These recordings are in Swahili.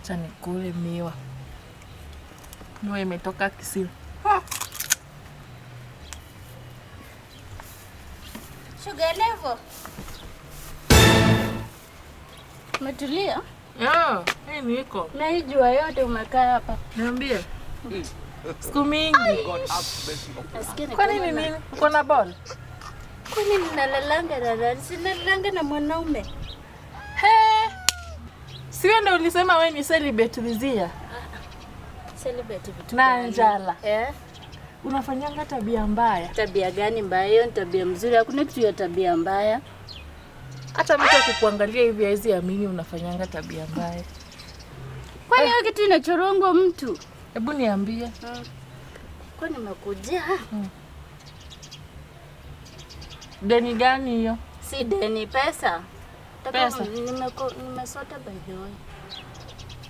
Acha nikule miwa. Miwa imetoka Kisii. Sugar level. Umetulia? Yeah, hii niko. Na hii jua yote umekaa hapa. Niambie. Siku mingi. Kwa nini? Uko na ball? Kwa nini nalalanga na nani? Sinalalanga na mwanaume. He. Sio ndio ulisema wewe ni celibate Lizia? Celibate vitu. Na njala. Unafanyanga tabia mbaya. Tabia gani mbaya? Hiyo ni tabia mzuri. Hakuna kitu ya tabia mbaya. Hata mtu akikuangalia hivi haizi amini unafanyanga tabia mbaya. Kwani hiyo kitu inachorongo mtu? Hebu niambie. Kwa nimekuja. Deni gani hiyo? Si deni, pesa. Pesa. Nimesota by the way.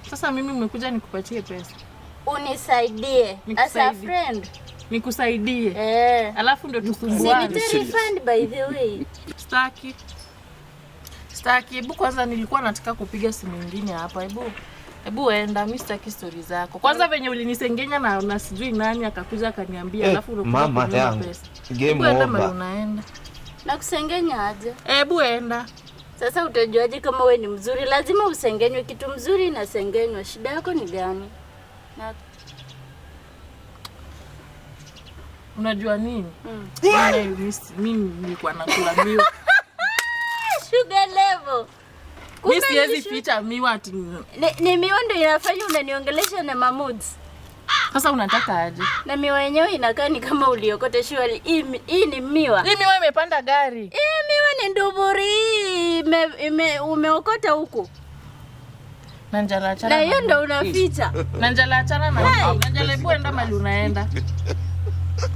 Sasa mimi nimekuja nikupatie pesa. Unisaidie as a friend. Nikusaidie. Alafu ndio tusumbuane. Si refund by the way. Staki. Hebu kwanza nilikuwa nataka kupiga simu nyingine hapa. Hebu enda, mimi sitaki story zako. Kwanza venye ulinisengenya na sijui nani akakuja akaniambia alafu unakuja kununua pesa. Game over. Unaenda. Na kusengenya aje? Hebu enda. Sasa utajuaje kama wewe ni mzuri? Lazima usengenywe, kitu mzuri inasengenywa. Shida yako ni gani? Na unajua nini? Mimi nilikuwa nakula miwa. Sugar level. Mimi siwezi ficha miwa ati. Ni miwa ndio inafanya unaniongelesha na moods. Sasa unataka aje? Na miwa yenyewe inakaa ni kama uliokota shwali. Hii ni miwa. Hii miwa imepanda gari. Hii miwa ni nduburi. Umeokota huko. Na njala achana. Na hiyo ndio unaficha. Na njala achana na. Na njala hebu enda mahali unaenda.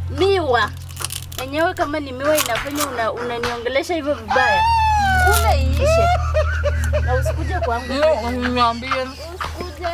Miwa. Yenyewe kama ni miwa inafanya unaniongelesha hivyo vibaya. Kula iishe. Na usikuje kwangu. Niambie. Usikuje.